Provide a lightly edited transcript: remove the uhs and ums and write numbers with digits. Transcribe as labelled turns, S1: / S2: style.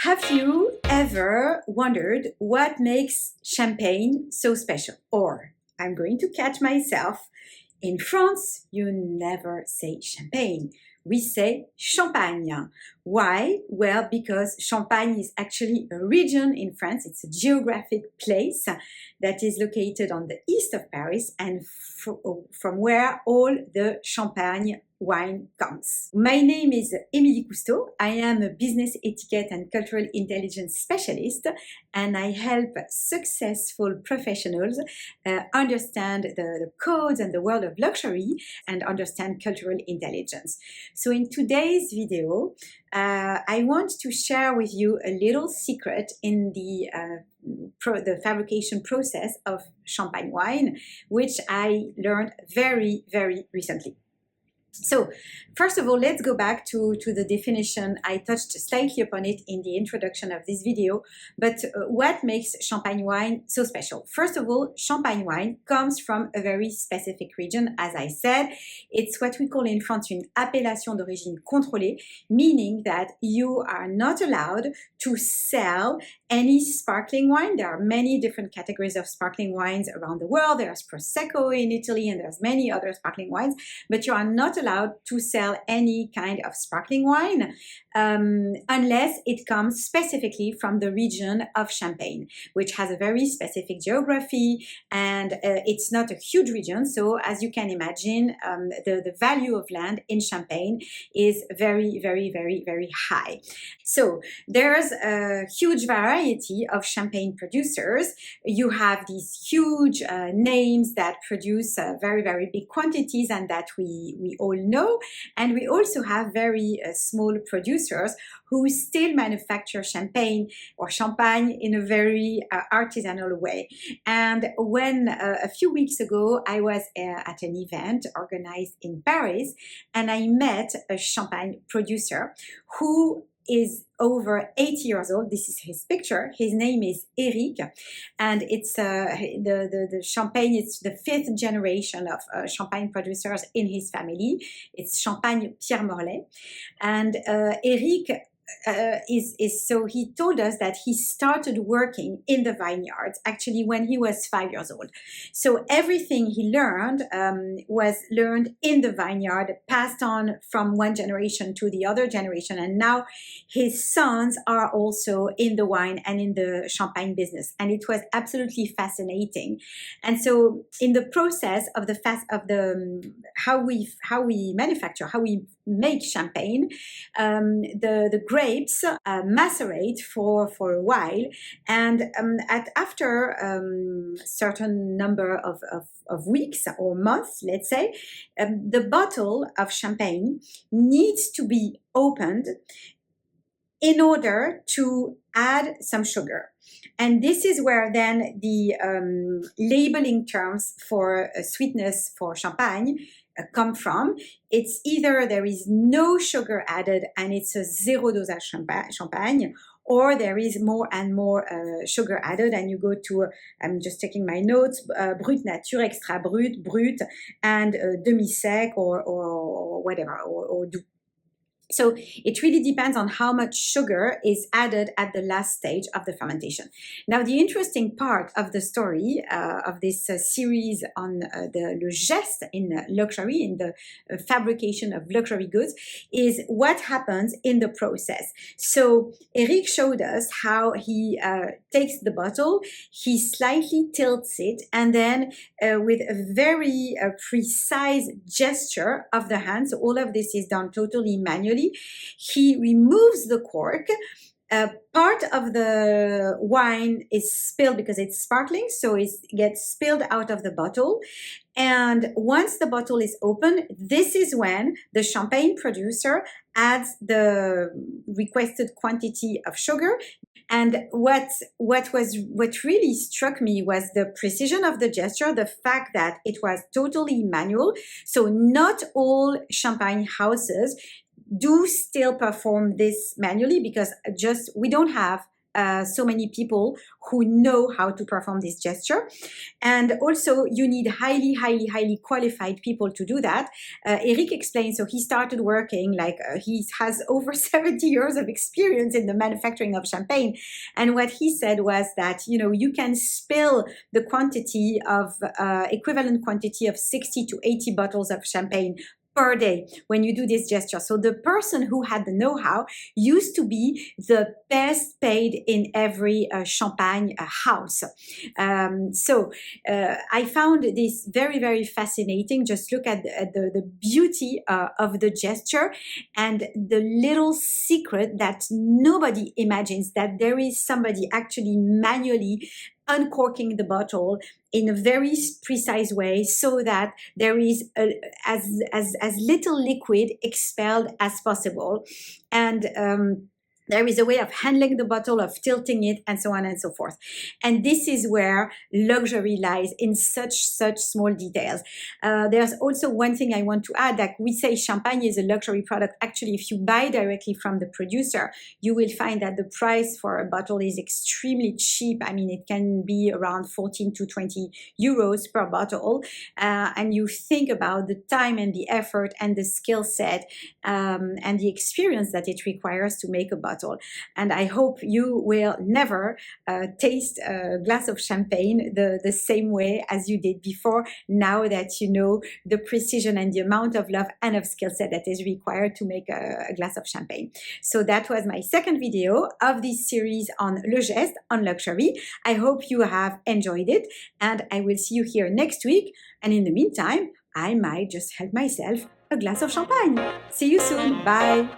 S1: Have you ever wondered what makes champagne so special? Or, I'm going to catch myself, in France, you never say champagne. We say champagne. Why? Well, because Champagne is actually a region in France. It's a geographic place that is located on the east of Paris and from where all the champagne wine comes. My name is Emilie Cousteau. I am a business etiquette and cultural intelligence specialist, and I help successful professionals understand the codes and the world of luxury and understand cultural intelligence. So in today's video, I want to share with you a little secret in the fabrication process of champagne wine, which I learned very, very recently. So, first of all, let's go back to the definition. I touched slightly upon it in the introduction of this video, but what makes champagne wine so special? First of all, champagne wine comes from a very specific region, as I said. It's what we call in France une appellation d'origine contrôlée, meaning that you are not allowed to sell any sparkling wine. There are many different categories of sparkling wines around the world. There's Prosecco in Italy and there's many other sparkling wines, but you are not allowed to sell any kind of sparkling wine unless it comes specifically from the region of Champagne, which has a very specific geography, and it's not a huge region. So as you can imagine, the value of land in Champagne is very, very, very, very high. So there's a huge variety of champagne producers. You have these huge names that produce very, very big quantities and that we all know. And we also have very small producers who still manufacture champagne in a very artisanal way. And when a few weeks ago I was at an event organized in Paris, and I met a champagne producer who is over 80 years old. This is his picture. His name is Eric, and it's the champagne. It's the fifth generation of champagne producers in his family. It's Champagne Pierre Morlet, and Eric. So he told us that he started working in the vineyards actually when he was 5 years old. So everything he learned was learned in the vineyard, passed on from one generation to the other generation, and now his sons are also in the wine and in the champagne business, and it was absolutely fascinating. And so in the process of how we make champagne, the grapes macerate for a while, and after certain number of weeks or months, let's say, the bottle of champagne needs to be opened in order to add some sugar. And this is where then the labeling terms for sweetness for champagne come from. It's either there is no sugar added and it's a zero dosage champagne, or there is more and more sugar added, and you go to, I'm just taking my notes, brut nature, extra brut, and demi-sec or whatever, or doux. So it really depends on how much sugar is added at the last stage of the fermentation. Now, the interesting part of the story of this series on the Geste in luxury, in the fabrication of luxury goods, is what happens in the process. So Eric showed us how he takes the bottle, he slightly tilts it, and then with a very precise gesture of the hand, so all of this is done totally manually, he removes the cork. Part of the wine is spilled because it's sparkling, so it gets spilled out of the bottle. And once the bottle is open, this is when the champagne producer adds the requested quantity of sugar. And what really struck me was the precision of the gesture, the fact that it was totally manual. So not all champagne houses do still perform this manually, because we don't have so many people who know how to perform this gesture. And also you need highly qualified people to do that. Eric explained, so he started working he has over 70 years of experience in the manufacturing of champagne. And what he said was that, you can spill the quantity of equivalent quantity of 60 to 80 bottles of champagne per day when you do this gesture. So the person who had the know-how used to be the best paid in every champagne house. I found this very fascinating. Just look at the beauty of the gesture and the little secret that nobody imagines, that there is somebody actually manually uncorking the bottle in a very precise way so that there is as little liquid expelled as possible. And there is a way of handling the bottle, of tilting it, and so on and so forth. And this is where luxury lies, in such small details. There's also one thing I want to add, that we say champagne is a luxury product. Actually, if you buy directly from the producer, you will find that the price for a bottle is extremely cheap. I mean, it can be around 14 to 20 euros per bottle. And you think about the time and the effort and the skill set and the experience that it requires to make a bottle. And I hope you will never taste a glass of champagne the same way as you did before, now that you know the precision and the amount of love and of skill set that is required to make a glass of champagne. So that was my second video of this series on Le Geste, on luxury. I hope you have enjoyed it, and I will see you here next week. And in the meantime, I might just help myself a glass of champagne. See you soon. Bye.